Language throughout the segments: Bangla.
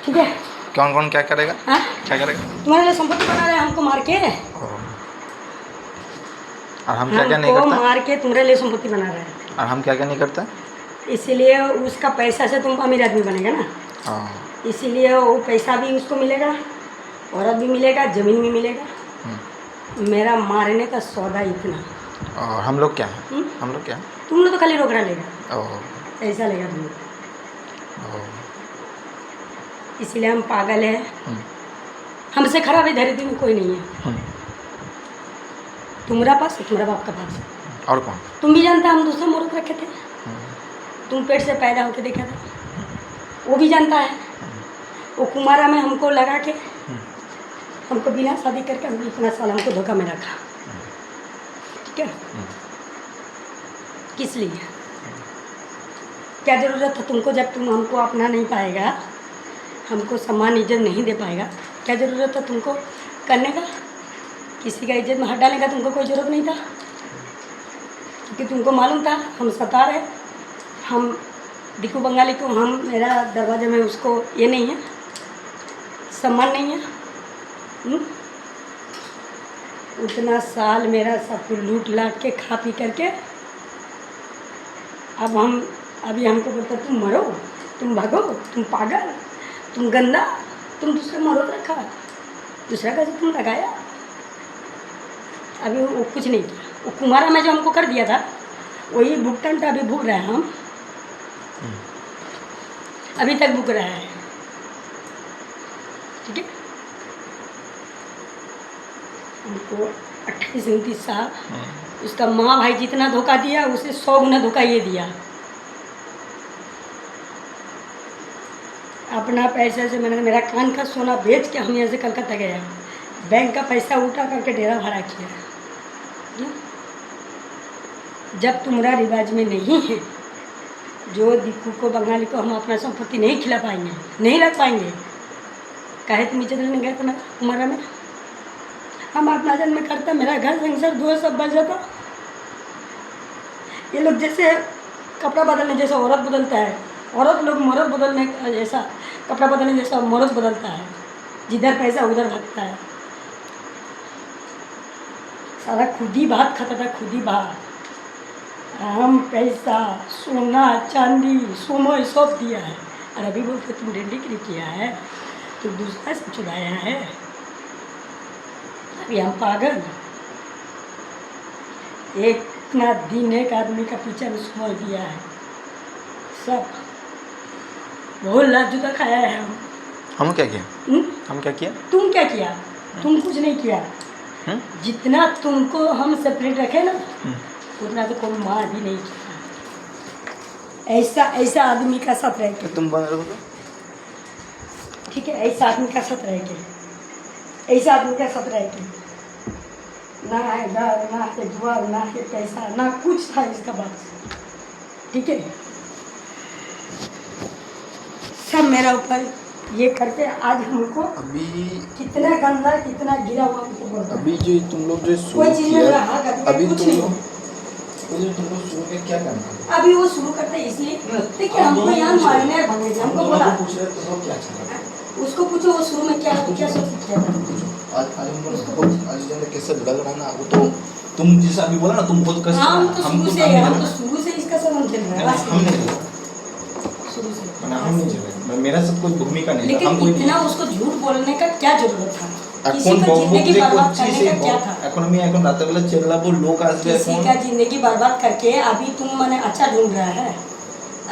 ठीक है। कौन कौन क्या करेगा? क्या करेगा? तुम्हारे लिए संपत्ति बना रहे हैं हमको मार के। और हम क्या क्या नहीं करते? मार के तुम्हारे लिए संपत्ति बना रहे हैं। और हम क्या क्या नहीं करते? इसीलिए उसका पैसा से तुम अमीर आदमी बनेगा ना। इसीलिए वो पैसा भी उसको मिलेगा, औरत भी मिलेगा, ज़मीन भी मिलेगा। मेरा मारने का सौदा इतना। और हम लोग क्या हैं? हम लोग क्या हैं? तुम लोग तो खाली रोकड़ा लेगा, ऐसा लेगा तुम लोग। इसलिए हम पागल है। हमसे खराब है धरती में कोई नहीं है। तुम्हारा पास है, तुम्हारा बाप का पास। और कौन? तुम भी जानता, हम दूसरे मुहूर्त रखे थे। तुम पेट से पैदा होकर देखा था, वो भी जानता है। वो कुमारा में हमको लगा के, हमको बिना शादी करके हम इतना साल हमको धोखा में रखा। ठीक है, किस लिए? क्या ज़रूरत है तुमको? जब तुम हमको अपना नहीं पाएगा, हमको सम्मान इज्जत नहीं दे पाएगा, क्या ज़रूरत है तुमको करने का? किसी का इज्जत में हाथ डालने का तुमको कोई ज़रूरत नहीं था, क्योंकि तुमको मालूम था हम सतार है। हम दिक्कू बंगाली को, हम मेरा दरवाजे में उसको ये नहीं है, सम्मान नहीं है। उतना साल मेरा सब कुछ लूट लाट के खा पी करके अभी हमको बोलते तुम मरो, तुम भागो, तुम पागल, तुम गंदा, तुम दूसरा मरो रखा, दूसरा का जो तुम लगाया। अभी वो कुछ नहीं किया। वो कुमारा में जो हमको कर दिया था वही भुगतान था अभी भुग रहे हैं हम। अभी तक भुग रहा है। ठीक है, हमको 28-29 साल उसका माँ भाई जितना धोखा दिया उसे 100 गुना धोखा ये दिया। अपना पैसे से मैंने मेरा कान का सोना बेच के हम यहाँ से कलकत्ता गया, बैंक का पैसा उठा करके डेरा भाड़ा किया। जब तुम्हारा रिवाज में नहीं है, जो दिक्कू को बंगाली को हम अपना संपत्ति नहीं खिला पाएंगे, नहीं रख पाएंगे, काहे तुम इज्जत लेने गए थे ना कुमारा में? हम अपना जन्म में करता, मेरा घर संसार धुआं सब बच जाता। ये लोग जैसे कपड़ा बदलने जैसा औरत बदलता है, औरत लोग मर्द बदलने जैसा कपड़ा बदलने जैसा मर्द बदलता है, जिधर पैसा उधर भागता है। सारा खुद ही बात खाता था, खुद ही बात। हम पैसा, सोना, चांदी, सोना सब दिया है, और अभी बोलते तुम डेंडिक्री किया है, तुम दूसरा से चुराया है। अभी हम पागल। एक ना दिन एक आदमी का पीछे में समय दिया है, सब बहुत लाख जुदा खाया है हम क्या किया? हम क्या किया? तुम क्या किया? तुम कुछ नहीं किया। जितना तुमको हम सेपरेट रखे ना, उतना तो कोई मार भी नहीं किया। ऐसा आदमी का साथ रह के तुम बन रहे हो। ठीक है, ऐसा आदमी का साथ रह के, ऐसा आदमी का साथ रह के ना है डर, ना है जुआ, ना है पैसा, ना कुछ था इसका पास। ठीक है, सब मेरा ऊपर ये करते आज हमको अभी कितना गंदा, कितना गिरा हुआ हमको बोलता है। अभी जो तुम लोग जो शुरू कोई चीज़ में किया, रहा अभी कुछ तुम नहीं। लोग शुरू के क्या करना? अभी वो शुरू करते हैं इसलिए देखिए हमको यहाँ मारने भगने हमको बोला, पूछ रहे तुम लोग क्या चाहते? उसको पूछो वो शुरू में क्या सोच किया था। आज जब कैसे लग रहा ना, वो तो तुम जैसा अभी बोला ना, तुम खुद कष्ट। हम तो शुरू से इसका सब चल रहा है। हम नहीं, शुरू से हम नहीं चले, मेरा सब कोई भूमिका नहीं। लेकिन इतना उसको झूठ बोलने का क्या जरूरत था? এখন जिंदगी बर्बाद करने का क्या था? এখন আমি এখন রাতে বেলা চেল্লাবো, লোক আসবে। किसी का जिंदगी बर्बाद करके अभी तुम माने अच्छा ढूंढ रहा है,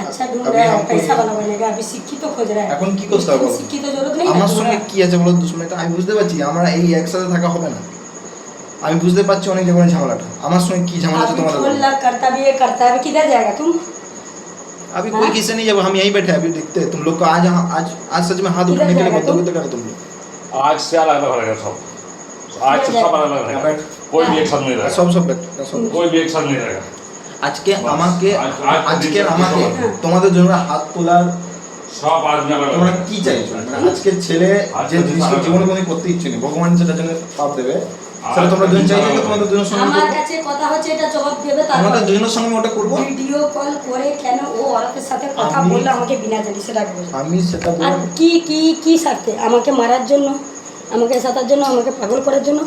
अच्छा ढूंढ रहा है, पैसा वाला बनेगा, अभी शिक्षित तो खोज रहा है। এখন কি করতে হবে? শিক্ষিত জরুরত নেই। আমার সঙ্গে কি আছে বলো দুশ্মনীটা? আমি বুঝতে পারছি আমরা এই একসাথে থাকা হবে না। আমি বুঝতে পারছি অনেক জায়গায় ঝামেলাটা। আমার সঙ্গে কি ঝামেলা আছে তোমাদের? बोल करता भी है, करता है, किधर जाएगा तुम? अभी कोई किसी नहीं, जब हम यहीं बैठे अभी देखते हैं तुम लोग को। आज सच में हाथ उठाने के लिए बदतमीजी कर तुम लोग। आज से अलग अलग रहेगा सब, आज से सब अलग अलग रहेगा, कोई भी एक साथ नहीं रहेगा। सब कोई भी एक साथ नहीं रहेगा। আজকে আমাকে তোমাদের জন্য হাত তোলার সব আদমি अलग তোমরা अलग। কি চাইছো? আজকের ছেলে যে জিনিসটা জীবনে কোনো করতে ইচ্ছে নেই, ভগবান যেটা জন্য পাপ দেবে সেটা তোমরা দুজন চাইছো তো তোমাদের দুজনের সঙ্গে আমার করবো। কাছে কথা হচ্ছে, এটা জবাব দেবে আমাদের তারপর। দুজনের সঙ্গে ওটা করবো। ভিডিও কল করে কেন ও অরতের সাথে কথা আমি- বললো আমাকে বিনা জানি সেটা বলবো। আমি সেটা আর বলবো। কি স্বার্থে? আমাকে মারার জন্য, আমাকে সাতার জন্য, আমাকে পাগল করার জন্য?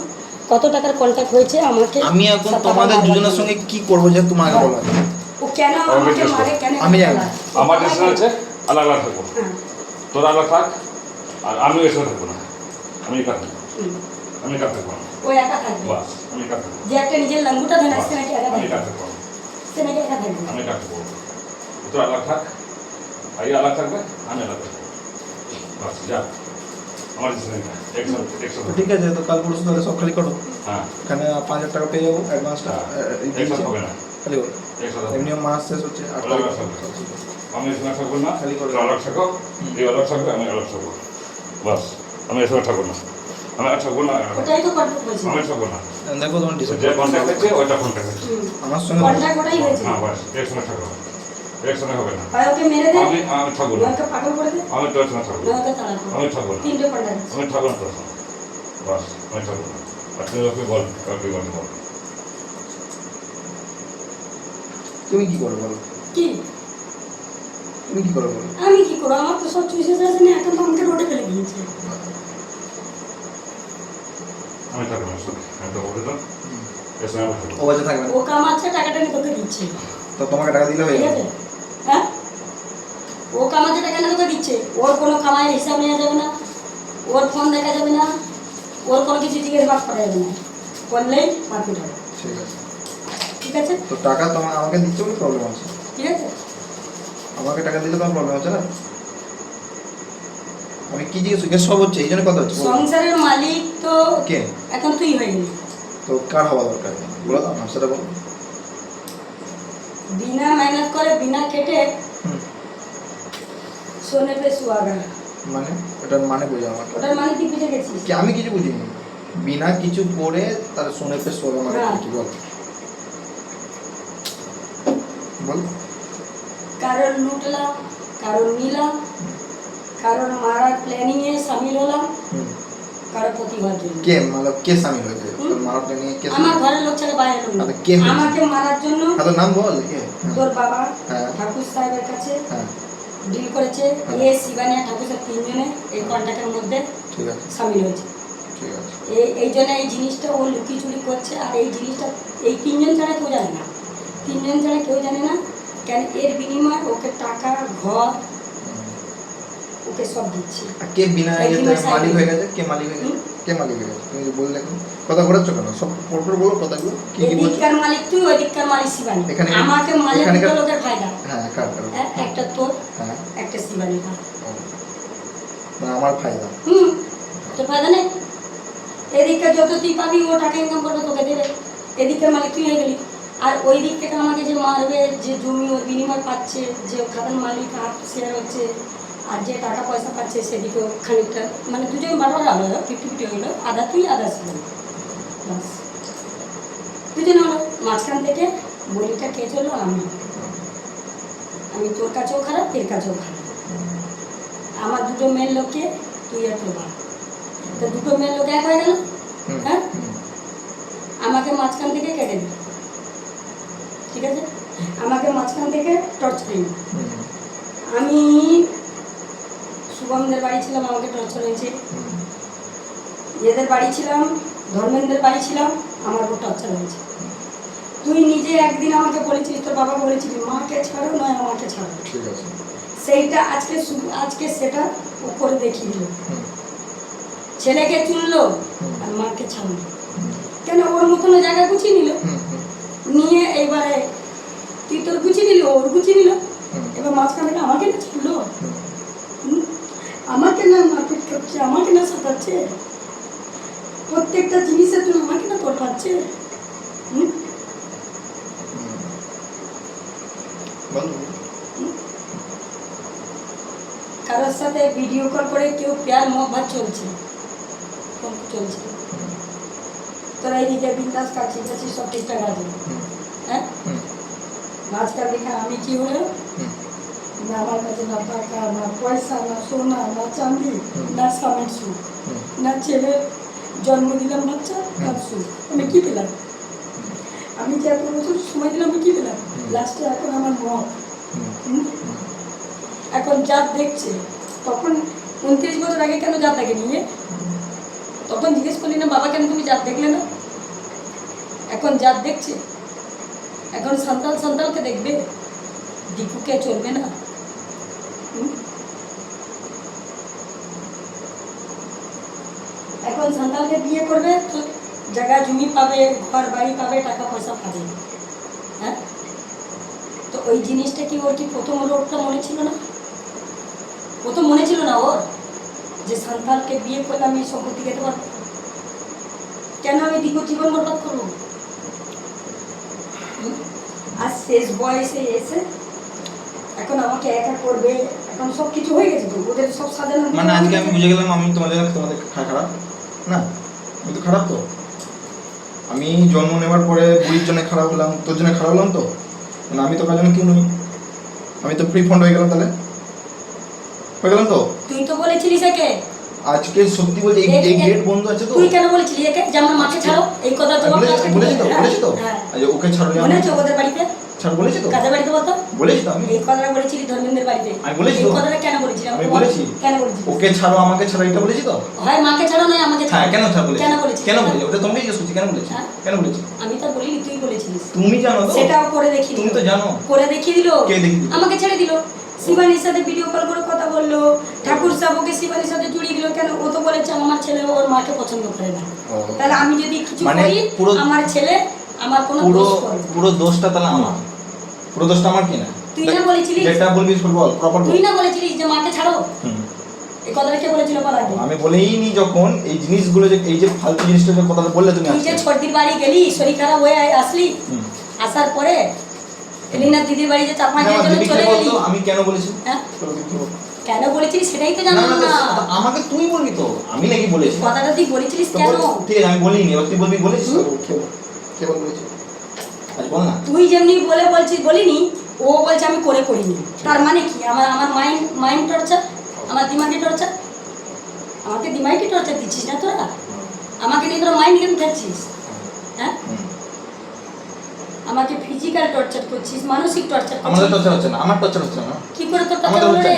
কত টাকার কন্ট্যাক্ট হয়েছে আমাকে? আমি এখন সাতাবার তোমাদের মারবার দুজনের জন্য। সঙ্গে কি করবো যে তোমাকে বলো। ও কেন আমাকে মারে, কেন আমি জানি না। আমার ডিসিশন আছে আলাদা আলাদা থাকবো, হ্যাঁ, তোরা আলাদা থাক, আর আমি এর সাথে থাকবো না। আমি একা থাকবো, হুম। আমি একা থাকবো না, ও একা থাকবে। বাস আমি একা থাকবো, যে একটা নিজের লাঙ্গুটা ধরে আসছে নাকি একা আমি থাকবে? একা থাকবো, সে নাকি একা থাকবে। আমি একা থাকবো। তোরা আলাদা থাক, আর আলাদা থাকবে, আমি আলাদা থাকবো, বাস যা। আমার ডিসিশন এটা, একসাথে ঠিক আছে, তো কাল পরশু তাহলে সব খালি করো। হ্যাঁ, এখানে 5,000 টাকা পেয়ে যাবো অ্যাডভান্সটা। একসাথে হবে না, খালি করো। একসাথে হবে না। এমনিও মাস শেষ হচ্ছে 8 আলাদা তারিখ। থাকবে। আমি এর সঙ্গে থাকবো না, খালি করে তোরা আলাদা থাকো, এই আলাদা থাকবে, আমি আলাদা থাকবো, বাস। আমি এর সঙ্গে থাকবো না, আমি আর থাকবো না, ওটাই তো কন্ট্যাক্ট হয়েছে। আমি থাকবো না। দেখো তোমার ডিসিশন। যে কন্ট্যাক্ট আছে ওইটা কন্ট্যাক্ট আছে, আমার সঙ্গে কন্ট্যাক্ট ওটাই হয়েছে। হ্যাঁ বাস, একসঙ্গে থাকবো, একসঙ্গে হবে না। হয় ওকে মেরে দে, আমি থাকবো না, ওকে পাগল করে দে, আমি তোর সঙ্গে থাকবো, না ওকে তাড়া কর। আমি থাকবো না, তিনটে কন্ট্যাক্ট আছে। আমি থাকবো না তোর সঙ্গে, বাস আমি থাকবো না। আর তুই ওকে বল, কাউকে বল বল। তুমি কি করো বলো? কি তুমি কি করো বলো? আমি কি করবো? আমার তো সব চুষে যাচ্ছে না, এখন তো আমাকে রোডে ফেলে দিয়েছে। আমি থাকবো না, আমি তো বলে দাও, এর সঙ্গে আমি থাকবো। ও বাজে থাকবে না। ও কামাচ্ছে, টাকাটা নিয়ে তোকে দিচ্ছে, তো তোমাকে টাকা দিলে হয়ে ঠিক যাবে। আছে? হ্যাঁ, ও কামাচ্ছে, টাকা নিয়ে তোকে দিচ্ছে। ওর কোনো কামাইয়ের হিসাব নেওয়া যাবে না, ওর ফোন দেখা যাবে না, ওর কোনো কিছু জিজ্ঞাসাবাদ করা যাবে না, করলেই মারপিট হবে। ঠিক আছে। ঠিক আছে, তো টাকা তোমার আমাকে দিচ্ছে বলে প্রবলেম আছে। ঠিক আছে। আমাকে টাকা দিলে তোমার প্রবলেম আছে না? আমি কি জিজ্ঞেস সব হচ্ছে এই জন্য কথা হচ্ছে বলো। সংসারের মালিক তো কে? এখন তুই হয়ে গেলি। তো কার হওয়া দরকার বলো তো, আমার সেটা বলো। बिना मेहनत करे बिना खेटे হুম। सोने पे सुहागा। মানে এটার মানে বোঝা আমার। ওটার মানে তুই বুঝে গেছিস? কি আমি কিছু বুঝিনি। বিনা কিছু করে তার শুনে পে সোয়া মানে হ্যাঁ। কি বল? বল। কারণ লুটলাম, কারণ নিলাম, কারণ মারার প্ল্যানিং এ সামিল হলাম, হুম। কারো প্রতি হওয়ার জন্য। কে मतलब কে শামিল হয়েছে? হুম। তোর মারাটা নিয়ে কে? আমার ঘরের লোক ছেড়ে বাইরে লোক না। আচ্ছা, কে হয়েছে? আমাকে মারার জন্য তোর নাম বল কে? তোর বাবা হ্যাঁ। ঠাকুর সাহেবের কাছে হ্যাঁ ডিল করেছে। হ্যাঁ। এ শিবানিয়া ঠাকুর সাহেব তিনজনে এই কন্ট্যাক্টের মধ্যে ঠিক আছে সামিল হয়েছে। ঠিক আছে। এই জন্য এই জিনিসটা ও লুকি চুরি করছে। আর এই জিনিসটা এই তিনজন ছাড়া কেউ জানে না, তিনজন ছাড়া কেউ জানে না। কেন এর বিনিময়ে ওকে টাকা, ঘর, ওকে সব দিচ্ছে। আর কে বিনা এই ইয়েতে জিনিস মালিক আগে- হয়ে গেছে? কে মালিক হয়ে গেছে? কে মালিক হয়ে গেছে? তুমি যে বললে এখন কথা ঘোরাচ্ছ কেন? সব পরপর বলো কথাগুলো। কি কি বলছো? এদিককার মালিক তুই, ওইদিককার মালিক শিবানী। এখানে- আমাকে মালিক এখানকার- দুটো লোকের ফায়দা। হ্যাঁ কার কার? একটা তোর, হ্যাঁ একটা শিবানী। ও। মানে আমার ফায়দা। তোর ফায়দা নেই। এদিককার যত তুই পাবি ও টাকা ইনকাম করবে তোকে দেবে। এদিককার মালিক তুই হয়ে গেলি। আর ওই দিক থেকে আমাকে যে মারবে, যে জমি ওর বিনিময় পাচ্ছে, যে খাদান মালিক হাফ শেয়ার হচ্ছে, আর যে টাকা পয়সা পাচ্ছে সেদিকেও খানিকটা, মানে দুজন বারবার আলাদা 50-50 হলো, আধা তুই আধা শিবানী। বাস দুজন হলো। মাঝখান থেকে বলিটা কে চললো? আমি তোর কাছেও খারাপ, এর কাছেও খারাপ। আমার দুটো মেয়ের লোককে তুই আর তোর বাবা, তো দুটো মেয়ের লোক এক হয়ে গেল। হুম, হ্যাঁ, হুম, আমাকে মাঝখান থেকে কেটে দিল। ঠিক আছে, আমাকে মাঝখান থেকে টর্চারিং। হুম, আমি শুভমদের বাড়ি ছিলাম, আমাকে টর্চার হয়েছে। হুম, এদের বাড়ি ছিলাম, ধর্মেন্দ্রের বাড়ি ছিলাম, আমার উপর টর্চার হয়েছে। তুই নিজে একদিন আমাকে বলেছিস, তোর বাবা বলেছিলি মাকে ছাড়ো নয় আমাকে ছাড়ো। ঠিক আছে। সেইটা আজকে সেটা ও করে দেখিয়ে দিল। হুম, ছেলেকে চুনলো হুম, আর মাকে ছাড়লো। হুম, কেন? ওর মতন জায়গা গুছিয়ে নিল। হুম, হুম, নিয়ে এইবারে তুই তোর গুছিয়ে নিল, ওর গুছিয়ে নিল। হুম, এবার মাঝখান থেকে আমাকে না ছাড়লো, হুম। আমাকে না মারপিট করছে, আমাকে না সাঁতাচ্ছে, প্রত্যেকটা জিনিসের জন্য আমাকে না তোর পাচ্ছে। বলো। কারোর সাথে ভিডিও কল করে কেউ প্যার মোহব্বত চলছে, ফোন চলছে। তোরা এইদিকে বিন্দাস কাছিস কাছিস সব ঠিকঠাক আছে। হ্যাঁ, হুম, মাঝখান দেখে আমি কি হলো? হুম, না আমার কাছে না টাকা, না পয়সা, না সোনা, না চাঁদি, হুম। না স্বামীর সুখ, হুম, না ছেলের জন্ম দিলাম বাচ্চা, কাজ শুরু। আমি কি পেলাম? আমি যে এত বছর সময় দিলাম, আমি কি পেলাম? লাস্টে এখন আমার মত। এখন জাত দেখছে, তখন 29 বছর আগে কেন জাত দেখেনি? তখন জিজ্ঞেস করলি না বাবা কেন তুমি জাত দেখলে না? এখন জাত দেখছে, এখন সন্তানকে দেখবে, দীপুকে চলবে না। এখন সন্তানকে বিয়ে করবে তো জায়গা জমি পাবে, ঘর বাড়ি পাবে, টাকা পয়সা পাবে। হ্যাঁ, তো ওই জিনিসটা কি ওর কি প্রথম ওরটা মনে ছিল না? প্রথম মনে ছিল না ওর যে সন্তানকে বিয়ে করলে আমি সম্পত্তি খেতে পারবো? কেন আমি দীর্ঘ জীবন বরবাদ করবো? আর শেষ বয়সে এসে এখন আমাকে একা করবে, এখন সব কিছু হয়ে গেছে তো, ওদের সব সাজানো। মানে আজকে আমি বুঝে গেলাম আমি তোমাদের খারাপ না, আমি তো খারাপ তো। আমি জন্ম নেওয়ার পরে বুড়ির জন্য খারাপ হলাম, তোর জন্য খারাপ হলাম তো, মানে আমি তো কার জন্য কেউ নই, আমি তো ফ্রি ফান্ড হয়ে গেলাম, তাহলে হয়ে গেলাম তো। তুই তো বলেছিলিস একে, আজকে সত্যি বলছি এই গেট বন্ধ আছে তো। তুই কেন বলেছিলি একে যে আমার মাকে ছাড়ো? এই কথা জবাব বলেছি তো আচ্ছা ওকে ছাড়ো, মনে আছে ওদের বাড়িতে ছাড় বলেছি তো, কাদের বাড়িতে বলতো? বলেছি তো আমি এই কথাটা বলেছিলি ধর্মেন্দ্রের বাড়িতে। আমি বলেছি এই তো, কথাটা কেন বলেছিলি? আমি বলেছি কেন বলেছিলি? ওকে ছাড়ো আমাকে ছাড়ো, এটা বলেছি তো। হয় মাকে ছাড়ো নয় আমাকে ছাড়ো। হ্যাঁ কেন ছাড় বলেছি? কেন বলেছিস? কেন বলেছি? ওটা তোমাকে জিজ্ঞেস করছি কেন বলেছি, কেন বলেছি? আমি তো বলিনি, তুই বলেছিলিস। তুমি জানো তো, সেটাও করে দেখিয়ে তুমি তো জানো। করে দেখিয়ে দিল, কে দেখিয়ে দিল? আমাকে ছেড়ে দিল। শিবানীর সাথে ভিডিও কল করে কথা বললো, ঠাকুর সাহেবকে শিবানীর সাথে জড়িয়ে দিল। কেন? ও তো বলেছে আমার ছেলে ওর মাকে পছন্দ করে না। তাহলে আমি যদি কিছু মানে করি আমার ছেলে আমার কোনো দোষ করবে না। পুরো দোষটা তাহলে আমার, পুরো দোষটা আমার কি না? তুই না বলেছিলিস, যেটা বলবি বল প্রপার বল। তুই না বলেছিলিস যে মাকে ছাড়ো? এই কথাটা কে বলেছিল বল আগে? আমি বলেইনি যখন এই জিনিসগুলো যে এই যে ফালতু জিনিসটা যে কথাটা বললে তুমি তুই যে ছর্দির বাড়ি গেলি, শরীর খারাপ হয়ে আসলি, আসার পরে এলিনা দিদির বাড়ি যে 4-5 দিনের জন্য চলে গেলি, আমি কেন বলেছি? হ্যাঁ কেন বলেছিলিস সেটাই তো জানলাম না। আমাকে তুই বলবি তো, আমি নাকি বলেছি? কথাটা তুই বলেছিলিস কেন? ঠিক আছে আমি বলিনি, এবার তুই বলবি বলেছিস তো? কে বলেছিস আজ বল না। তুই যেমনি বলছিস বলিনি, ও বলছে আমি করিনি। তার মানে কি? আমার মাইন্ড টর্চার, আমার দিমাগে টর্চার, আমাকে দিমাগে টর্চার দিচ্ছিস না তোরা? আমাকে নিয়ে তোরা মাইন্ড গেম খেলছিস। হ্যাঁ, আমাকে ফিজিক্যাল টর্চার করছিস, মানসিক টর্চার করছিস। আমাদের টর্চার হচ্ছে না, আমার টর্চার হচ্ছে না। কি করে তোর টর্চার হলো রে?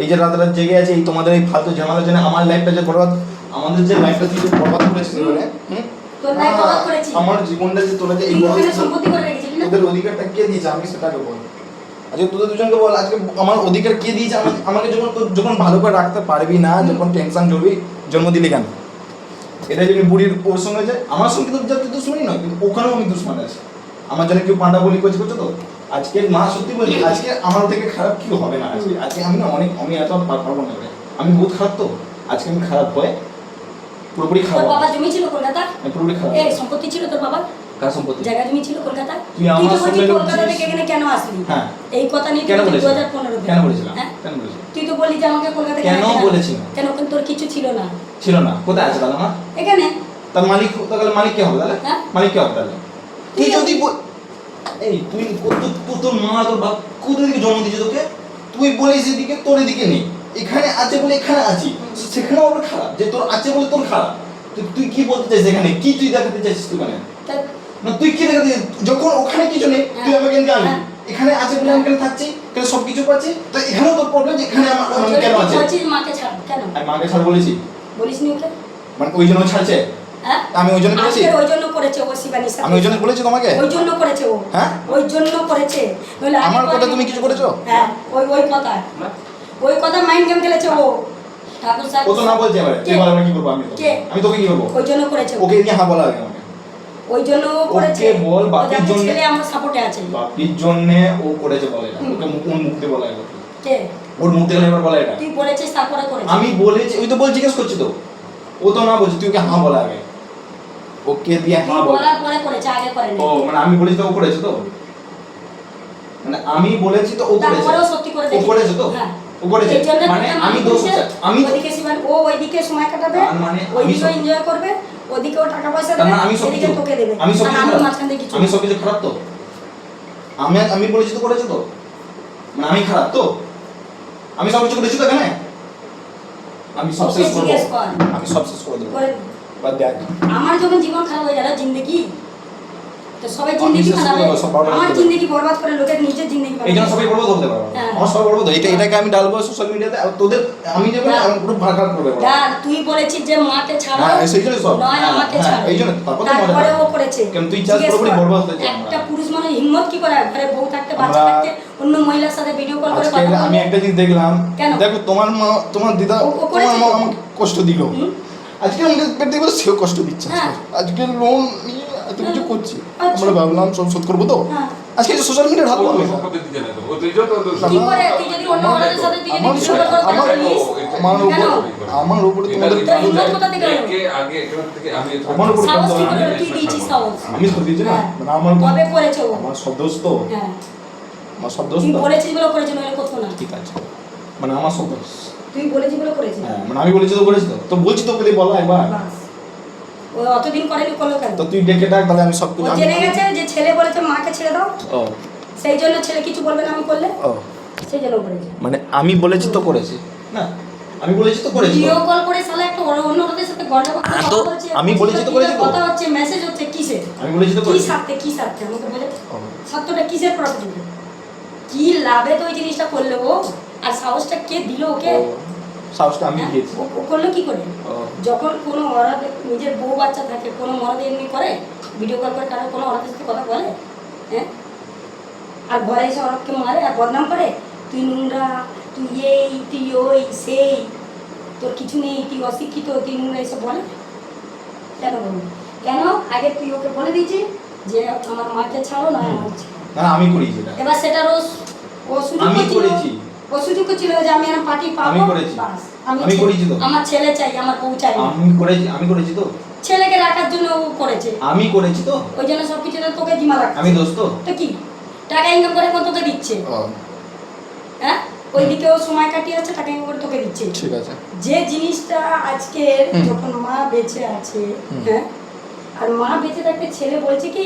এই যে রাত রাত জেগে আছে এই তোমাদের এই ফালতু ঝামেলার জন্য আমার লাইফটা যে বরবাদ, আমাদের যে লাইফটা তুই বরবাদ করেছিস মানে তোর লাইফ বরবাদ করেছিস। আমার জীবনটা যে তোরা যে এই সম্পত্তি করে রেখেছিস না? তোদের অধিকারটা কে দিয়েছে আমি সেটাকে বল। আজকে তোদের দুজনকে বল আজকে আমার অধিকার কে দিয়েছে? আমাকে যখন ভালো করে রাখতে পারবি না, যখন টেনশন জড়বি, জন্ম দিলি কেন? এটা যদি বুড়ির ওর সঙ্গে যে আমার সঙ্গে কিন্তু যাতে দুশ্মনী নয়, কিন্তু ওখানেও আমি দুশ্মন আছে। আমার জন্য কেউ পান্ডা বলি করছে তো আজকে মা সত্যি বলি আজকে আমার থেকে খারাপ কি হবে না। আজকে আমি না আমি এত পারবো না, আমি বহুত খারাপ তো আজকে আমি খারাপ হয়ে পুরোপুরি খারাপ। তোর বাবা জমি ছিল কলকাতা? পুরোপুরি খারাপ। এই সম্পত্তি ছিল তোর বাবা? কার সম্পত্তি? জায়গা জমি ছিল কলকাতা? তুই আমার সঙ্গে কলকাতা থেকে এখানে কেন আসলি? হ্যাঁ এই কথা নিয়ে কেন বলেছিস? 2015 কেন বলেছিলাম? হ্যাঁ কেন বলেছিস? তুই তো বললি যে আমাকে কলকাতা কেন বলেছিস? কেন? কেন তোর কিছু ছিল না? ছিল না? কোথায় আছে তাহলে আমার? এখানে। তার মালিক তাহলে মালিক কে হবে তাহলে? হ্যাঁ মালিক কে হবে তাহলে? তুই যদি এই তুই তোর মা তোর বাপ কোথা থেকে জন্ম দিয়েছে তোকে? তুই বলিস এদিকে তোর এদিকে নেই, এখানে আছে বলে এখানে আছি, সেখানেও আবার খারাপ যে তোর আছে বলে তোর খারাপ। তুই কি বলতে চাইছিস এখানে? কি তুই দেখাতে চাইছিস তুই? মানে না তুই কি দেখাতে যখন ওখানে কিছু নেই তুই আমাকে কেন জানি এখানে আছে বলে আমি কেন থাকছি, কেন সব কিছু পাচ্ছি, তো এখানেও তোর প্রবলেম যে এখানে আমার কেন আছে? বলছিস মাকে ছাড় কেন? আমি মাকে ছাড় বলেছি? বলিসনি ওকে? মানে ওই জন্য ছাড়ছে? হ্যাঁ আমি ওই জন্য বলেছি? ওই জন্য করেছে ও শিবানীর সাথে। আমি ওই জন্য বলেছি তোমাকে? ওই জন্য করেছে ও। হ্যাঁ ওই জন্য করেছে। নইলে আমার কথা তুমি কিছু করেছো? হ্যাঁ ওই কথা মাইন্ড গেম খেলেছে ও। ঠাকুর সাহেব ও তো না বলছে এবারে তুই বল আমরা কি করব? আমি তোকে কি করব? ওই জন্য করেছে ও। ওকে নিয়ে হ্যাঁ বলা আগে আমাকে। ওই জন্য করেছে। ওকে বল বাপির জন্য ছেলে আমার সাপোর্টে আছে। বাপির জন্য ও করেছে বলে না, ওকে কোন মুখে বলা এলো? কে? ওর মুখে গেলে এবার বলা এটা? তুই বলেছিস তারপরে করেছিস। আমি বলেছি, ওই তো বল জিজ্ঞেস করছি তো, ও তো না বলছে, তুই ওকে হ্যাঁ বলা আগে, ওকে দিয়ে হ্যাঁ বল। বলার পরে করেছে, আগে করেনি। ও মানে আমি বলেছি তো ও করেছে তো, মানে আমি বলেছি তো ও করেছে। তারপরেও সত্যি করে ও করেছে তো? হ্যাঁ ও করেছে মানে আমি দোষ আমি ওদিকে শিবান ও ওইদিকে সময় কাটাবে, মানে ওইদিকে এনজয় করবে, ওদিকেও টাকা পয়সা দেবে, আমি সব এদিকে তোকে দেবে। আমি সব আর আমি মাঝখান থেকে কিছু আমি সব কিছু খারাপ তো? আমি বলেছি তো করেছে তো, মানে আমি খারাপ তো? আমি সব কিছু করেছি তো এখানে? আমি সব শেষ করব, আমি সব শেষ করে দেবো। বাদ দেখ আমার যখন জীবন খারাপ হয়ে গেল জিন্দগি, তো সবাই আমি জিন্দগি বিশ্বাস বানাবে, করি, সব বরবাদ আমার করে। জিন্দগি বরবাদ করে লোকের নিজের জিন্দগি এই জন্য বানাবে। সবাই বলবো হতে পারবো হ্যাঁ। আমার সবাই বলবো এটাকে আমি ডালবো সোশ্যাল মিডিয়াতে আর তোদের আমি যাবো না। আমি পুরো ভাগ ভাগ করে দেবো। ডাল, তুই বলেছিস যে মাকে ছাড়ো, হ্যাঁ, সেই জন্যই সব। নয় হ্যাঁ, আমাকে হ্যাঁ, ছাড়ো। এই জন্য, তারপর তো মজা তারপরে হয়। ও করেছে। কেন তুই চাস জিজ্ঞেস পুরোপুরি কর, বরবাদ হতে চাই একটা আমরা। পুরুষ মানুষ হিম্মত কি করে ঘরে বউ থাকতে বাচ্চা আমরা- থাকতে অন্য মহিলার সাথে ভিডিও কল করে আজকে কথা আমি বলবে? একটা জিনিস দেখলাম, কেন? দেখো তোমার মা তোমার দিদা ও তোমার করেছে মা তো? আমাকে কষ্ট দিল, হুম। আজকে আমাকে পেট দিয়ে বলে সেও কষ্ট দিচ্ছে। হ্যাঁ। আজকে লোন নিয়ে এত কিছু হ্যাঁ। করছি, আচ্ছা। আমরা ভাবলাম সব শোধ করবো তো হ্যাঁ। আজকে সোশ্যাল মিডিয়া ঢালবো আমি। সম্পত্তি দিতে না তো ও তুই যত কি করে তুই যদি অন্য মহিলার সাথে তুই যদি আমার ভিডিও কল করে কথা আমার- বলিস? আমার কেন? উপর আমার উপরে তোমাদের তোর হিম্মত কোথা থেকে এলো? একে আগে এখান থেকে আমি আমার উপর সাহস কি আমি- করে হলো? তুই দিয়েছিস সাহস। আমি সব দিয়েছি না, হ্যাঁ। মানে আমার কবে করেছে ও? আমার সব দোষ তো, হ্যাঁ, আমার সব দোষ তুই তো। বলেছিস বলে করেছে, নইলে করতো না। ঠিক আছে, মানে আমার সব দোষ। তুই বলেছিস বলে করেছে। হ্যাঁ, মানে আমি বলেছি তো করেছি তো বলছি তো বলে বলো একবার। বাস। ও অতদিন করেনি, করলো কেন? তো তুই ডেকে ডাক তাহলে আমি সব ও কিছু জেনে গেছে যে ছেলে বলেছে মাকে ছেড়ে দাও, ও সেই জন্য ছেলে কিছু বলবে না আমি করলে, ও সেই জন্য করেছে। মানে আমি বলেছি তো করেছি না, আমি বলেছি তো করেছি তো। ভিডিও কল করে শালা একটা অন্য লোকের সাথে গন্ডা করতে হ্যাঁ, কথা তো বলছে, আমি বলেছি তো করেছি তো। কথা হচ্ছে, মেসেজ হচ্ছে, কিসে? আমি বলেছি তো কি করেছি। স্বার্থে, কি স্বার্থে আমাকে বলে? ও, স্বার্থটা কিসের প্রফিট? কি লাভে তো ওই জিনিসটা করলো ও? আর সাহসটা কে দিল ওকে? ও, সাহসটা আমি হ্যাঁ? দিয়েছি। ও করলো কি করে? ও, যখন কোনো মরাদ নিজের বউ বাচ্চা থাকে, কোনো মরাদ এমনি করে ভিডিও কল করে, কারো কোনো মরাদের সাথে কথা বলে? হ্যাঁ, আর ঘরে এসে অরবকে মারে আর বদনাম করে, তুই নোংরা, তুই এই, তুই ওই, সেই, তোর কিছু নেই, তুই অশিক্ষিত, তুই নোংরা, এসব বলে কেন? বলবি কেন? আগে তুই ওকে বলে দিয়েছি যে আমার মাকে ছাড়ো না, আমাকে ছাড়ো। না আমি করেছি এটা। এবার সেটা রোজ ও সুযোগ আমি করছিল, করেছি। ও সুযোগ করছিল যে আমি আমার পার্টি পাবো, আমি করেছি। বাস, আমি ছে- করেছি তো। আমার ছেলে চাই, আমার বউ চাই না। আমি করেছি তো। ছেলেকে রাখার জন্য ও করেছে, আমি করেছি তো। ওই জন্য সব কিছু তোকে জিমা রাখছে। আমি দোষ তো। তো কি টাকা ইনকাম করে এখন তোকে দিচ্ছে? ও, হ্যাঁ, ওইদিকেও সময় কাটিয়ে যাচ্ছে, টাকা ইনকাম করে তোকে দিচ্ছে। ঠিক আছে। যে জিনিসটা আজকে যখন মা বেঁচে আছে, হ্যাঁ, আর মা বেঁচে থাকতে ছেলে বলছে কি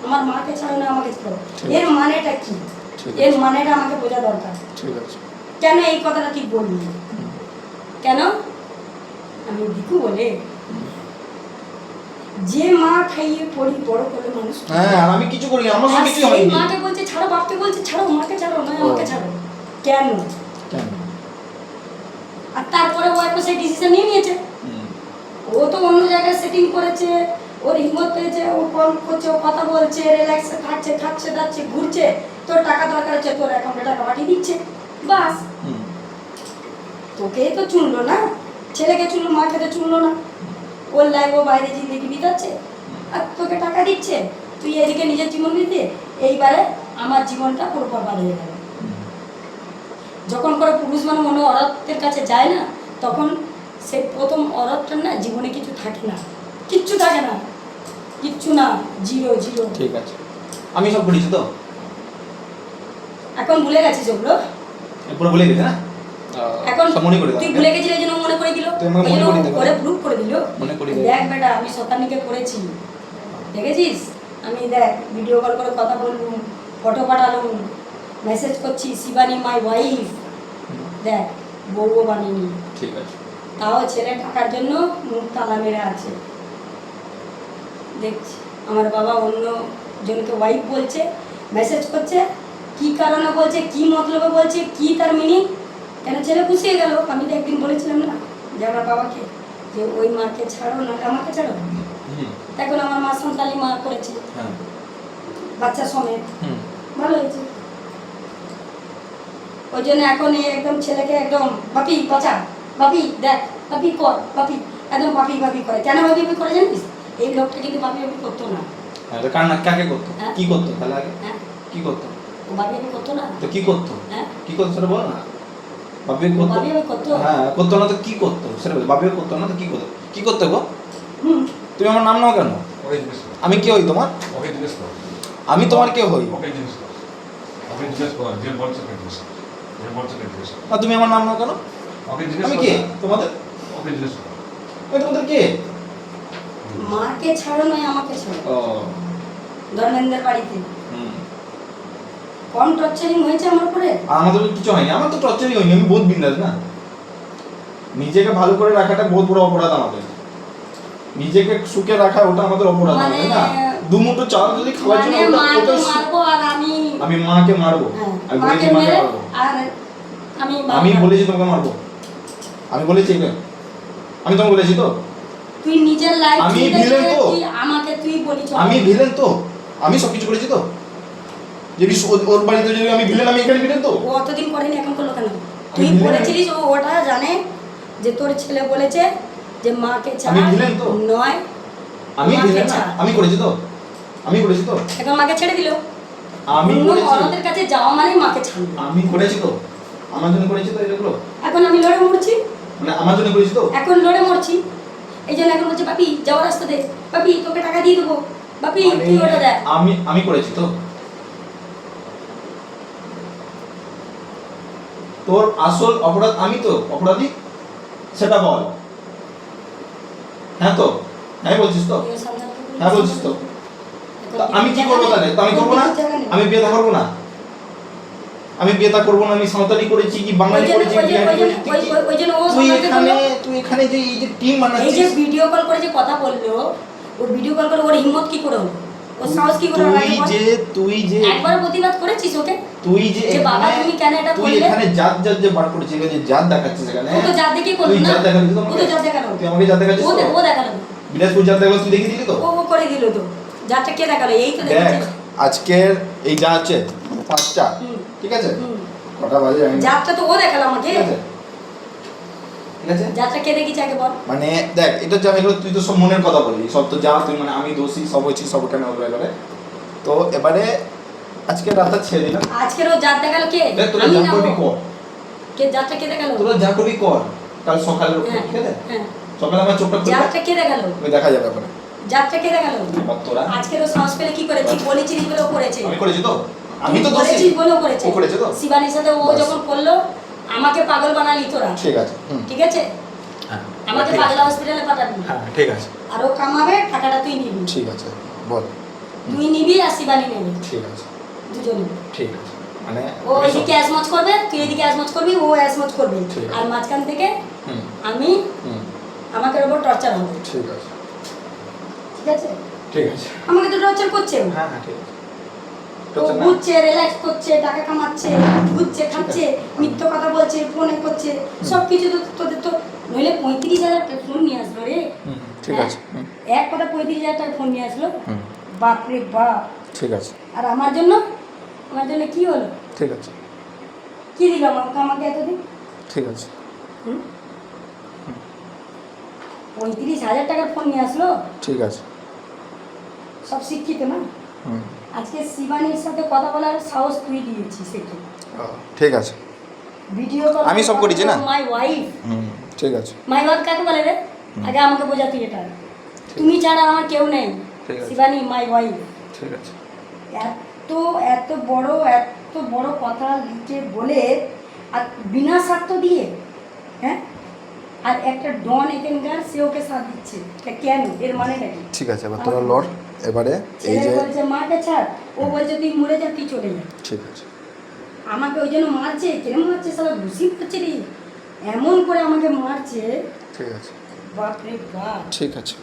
আমার মাকে ছাড়ো না, আমাকে ছাড়ো, ঠিক এর মানেটা কি? ঠিক এর আছে। মানেটা আমাকে বোঝা দরকার। ঠিক আছে। কেন এই কথাটা ঠিক বললি? কেন? আমি দিকু বলে যে মা খাইয়ে পড়ি বড় করে মানুষ, হ্যাঁ, আর আমি কিছু করি আমার আর সঙ্গে কিছু সেই হয়নি। মাকে বলছে ছাড়ো, বাপকে বলছে ছাড়ো, মাকে ছাড়ো, নয় ও। আমাকে ছাড়ো। কেন? কেন? আর তারপরে ও একটা সেই ডিসিশন নিয়ে নিয়েছে। হুম, ও তো অন্য জায়গায় সেটিং করেছে, ওর হিম্মত পেয়েছে, ও কল করছে, ও কথা বলছে, রিল্যাক্সে থাকছে, খাচ্ছে দাচ্ছে, ঘুরছে, তোর টাকা দরকার হচ্ছে, তোর অ্যাকাউন্টে টাকা পাঠিয়ে দিচ্ছে, বাস। হুম, তোকে তো চুনলো না, ছেলেকে চুনলো, মাকে তো চুনলো না। ওর লাইফ ও বাইরে জিন্দগি বিতাচ্ছে আর তোকে টাকা দিচ্ছে, তুই এদিকে নিজের জীবন দিতে। এইবারে আমার জীবনটা পুরো বরবাদ হয়ে গেল। যখন করে পুরুষ মানুষ অন্য অরতের কাছে যায় না, তখন সে প্রথম অরতটার না জীবনে কিছু থাকে না, কিচ্ছু থাকে না, কিচ্ছু না, জিরো জিরো। ঠিক আছে। আমি সব করেছি তো। এখন ভুলে গেছিস ওগুলো, পুরো বলে গেছে না। এখন সব মনে করে দাও। তুই ভুলে গেছিলি, এই জন্য মনে করে দিল, তুই আমাকে মনে করিয়ে দে। করে প্রুফ করে দিল। মনে করিয়ে দে। দেখ বেটা, আমি শতানিকে করেছি, দেখেছিস? আমি দেখ ভিডিও কল করে কথা বললুম, ফটো পাঠালুম, মেসেজ করছি, শিবানী মাই ওয়াইফ, দেখ বউও বানিনি, ঠিক আছে। তাও ছেলে টাকার জন্য মুখ তালা মেরে আছে। দেখছি আমার বাবা অন্য জনকে ওয়াইফ বলছে, মেসেজ করছে, কি কারণে বলছে, কি মতলবে বলছে, কি তার মিনিং, কেন ছেলে খুশি হয়ে গেল। আমি তো একদিন বলেছিলাম না যে আমার বাবাকে যে ওই মাকে ছাড়ো না, আমাকে ছাড়ো। হুম, এখন আমার মা সন্তানি মা করেছে, হ্যাঁ, বাচ্চা সমেত, হুম, ভালো হয়েছে। ওই জন্য এখন এই একদম ছেলেকে একদম বাপি বাঁচা, বাপি দেখ, বাপি কর, বাপি, একদম বাপি বাপি করে। কেন বাপি বাপি করে জানিস? এই লোকটা কিন্তু বাপি বাপি করতো না। হ্যাঁ, তো কার না কাকে করতো? হ্যাঁ। কি করতো তাহলে আগে? হ্যাঁ, কি করতো? ও বাপি বাপি করতো না। তো কি করতো? হ্যাঁ, কি করতো সেটা বল না। বাপি করতো? বাপি বাপি করতো। হ্যাঁ, করতো না তো কি করতো সেটা বল। বাপি করতো না তো কি করতো? কি করতো গো? হুম, তুমি আমার নাম নাও কেন? ওকে জিজ্ঞেস কর, আমি কে হই তোমার? ওকে জিজ্ঞেস কর, আমি তোমার কে হই? ওকে জিজ্ঞেস কর, ওকে জিজ্ঞেস কর, যে বলছে ওকে জিজ্ঞেস কর, যে বলছে ওকে জিজ্ঞেস কর, না তুমি আমার নাম নাও কেন? ওকে জিজ্ঞেস আমি কর, কে তোমাদের? ওকে জিজ্ঞেস কর। আমি তোমাদের কে? মাকে ছাড়ো নয় আমাকে ছাড়ো। ও, ধর্মেন্দ্রের বাড়িতে হুম। কম টর্চারিং হয়েছে আমার পরে। আর আমাদের তো কিছু হয়নি, আমার তো টর্চারই হয়নি, আমি বহুত বিন্দাস না। নিজেকে ভালো করে রাখাটা বহুত বড় অপরাধ আমাদের। নিজেকে সুখে রাখা ওটা আমাদের অপরাধ মানে তাই না? দুমুঠো চাল যদি খাওয়ার জন্য মানে ওটা মাকে ওটা মারবো আর আমি মাকে মারবো, হ্যাঁ, আমি মাকে বলেছি মাকে মেরে মারবো, আর আমি আমি মারবো। বলেছি তোমাকে মারবো, আমি বলেছি এটা, আমি তোমাকে বলেছি তো তুই নিজের লাইফ আমি ভিলেন তো। তুই আমাকে তুই বলিস আমি ভিলেন তো, আমি সবকিছু করেছি তো, যদি ওর বাড়িতে যদি আমি ভিলেন, আমি এখানে ভিলেন তো। ও অতদিন করেনি, এখন করলো কেন? তুই ভিলেন। বলেছিলিস, ও ওটা জানে যে তোর ছেলে বলেছে যে মাকে ছাড় আমি ভিলেন তো। নয়, আমি মাকে ভিলেন না, ছাড়। আমি করেছি তো, আমি করেছি তো, এখন মাকে ছেড়ে দিল। আমি অন্য করেছি, অনাথের কাছে যাওয়া মানে মাকে ছাড়লো। আমি করেছি তো, আমার জন্য করেছি তো এগুলো, এখন আমি লড়ে মরছি, মানে আমার জন্য করেছি তো। এখন লড়ে মরছি, এই জন্য এখন বলছে বাপি যাওয়ার রাস্তা দে, বাপি তোকে টাকা দিয়ে দেবো, বাপি মানে তুই ওটা দেয়। আমি করেছি তো। তোর আসল অপরাধ আমি তো অপরাধী, সেটা বল। হ্যাঁ তো, হ্যাঁ বলছিস তো, হ্যাঁ বলছিস তো। তা আমি কি করবো তাহলে? তো আমি করবো না, আমি বিয়ে থা করবো না, আমি বিয়ে থা করবো না। আমি সাঁওতালি করেছি কি বাঙালি করেছি, বিহারি করেছি, তুই এখানে যে এই যে টিম এই যে বানাচ্ছিস, ভিডিও কল করে যে কথা বললো, ও ভিডিও কল করে ওর হিম্মত কি করে হলো, ওর সাহস কি করে হলো? তুই যে একবার প্রতিবাদ করেছিস ওকে তুই যে যে বাবা এখানে, তুমি কেন এটা তুই করলে? এখানে জাত যে বার করেছিস, যে জাত দেখাচ্ছিস এখানে, ও তো জাত দেখে করলো তুই না, জাত দেখাচ্ছিস তো ও আমাকে, তো জাত দেখালো, তুই আমাকে জাত দেখাচ্ছিস তো, ও দেখালো, বিলাসপুর জাত দেখালো, তুই দেখিয়ে দিলি তো। ও করে দিল তো, জাতটা কে দেখালো? এই তো দেখ দেখেছিস। আজকের এই যা আছে 5টা, হুম। ঠিক আছে, হুম। কটা বাজে জানি না। জাতটা তো ও দেখালো আমাকে, ঠিক আছে, ঠিক আছে, জাতটা কে দেখিয়েছে আগে বল। মানে দেখ এটা যা এগুলো তুই তো সব মনের কথা বললি, সব তো যা তুই মানে আমি দোষী সব হচ্ছি, সব কেন হলো এবারে। তো এবারে আজকে রাতটা ছেড়ে দিলাম, আজকের ও জাত দেখালো কে? দেখ তোরা আমি যা না করবি ও। কর, কে জাতটা কে দেখালো? তোরা যা করবি কর, কাল সকালে হ্যাঁ, ঠিক আছে, হ্যাঁ। সকালে আমার চোখটা খুলবে, জাতটা কে দেখালো? আমি দেখা যাবে এবারে। জাতটা কে দেখালো? এবার তোরা, আজকের ও সাহস পেলে কি করেছি? বলেছিস বলে ও করেছে। আমি করেছি তো, আমি তো তুই দোষী, বলেছিস বলে ও করেছে। ও করেছে তো। শিবানীর সাথে ও বাস। যখন করলো আমাকে পাগল বানালি তোরা, ঠিক আছে, ঠিক আছে, হ্যাঁ আমাকে ঠিক আছে। পাগলা হসপিটালে পাঠাবি, হ্যাঁ ঠিক আছে, আর ও কামাবে, টাকাটা তুই নিবি, ঠিক আছে বল, তুই নিবি আর শিবানী নেবে, ঠিক আছে, দুজনে। ঠিক আছে, মানে ও এদিকে অ্যাসমচ করবে, তুই এদিকে অ্যাসমচ করবি, ও অ্যাসমচ করবে, ঠিক আছে। আর মাঝখান থেকে হুম আমি হুম আমাকে ওপর টর্চার হবে, ঠিক আছে, ঠিক আছে। ঠিক আছে, আমাকে তো টর্চার করছে ও। হ্যাঁ হ্যাঁ ঠিক আছে, ও টর্চার না। ঘুরছে, রিল্যাক্স করছে, টাকা কামাচ্ছে, ঘুরছে, খাচ্ছে, মিথ্য কথা বলছে, ফোনে করছে, সব কিছু তো তোদের তো নইলে 35,000 টাকা ফোন নিয়ে আসলো রে। ঠিক হ্যাঁ? আছে, এক কথা 35,000 টাকা ফোন নিয়ে আসলো, হুম বাপরে বাপ। ঠিক আছে, আর আমার জন্য কি হলো? ঠিক আছে, কি দিল আমাকে এতদিন? ঠিক আছে, হুম? 35,000 টাকার ফোন নিয়ে আসলো, ঠিক আছে, সব শিক্ষিত না। হুম আজকে শিবানীর সাথে কথা বলার সাহস তুই দিয়েছিস সেটা। ঠিক আছে, ভিডিও কল আমি সব করেছি না? মাই ওয়াইফ, ঠিক আছে, মাই ওয়াইফ কাকে বলে রে? আগে আমাকে বোঝা তুই এটা। তুমি ছাড়া আমার কেউ নেই, ঠিক আছে। Shivani my wife. ঠিক আছে, এত এত বড় কথা লিখে বলে, আর বিনা স্বার্থ দিয়ে, হ্যাঁ, আর একটা ডন এখানকার সে ওকে সাথ দিচ্ছে, এটা কেন? এর মানে নাকি? ঠিক আছে, এবার তোরা লড়, এবারে এই ছেলে যে বলছে মাকে ছাড়, ও বলছে তুই মরে যা, তুই চলে যা। ঠিক আছে, আমাকে ওই জন্য মারছে, কেন মারছে? সালা ঘুষি করছে রে, এমন করে আমাকে মারছে, ঠিক আছে, বাপরে বাপ। ঠিক আছে।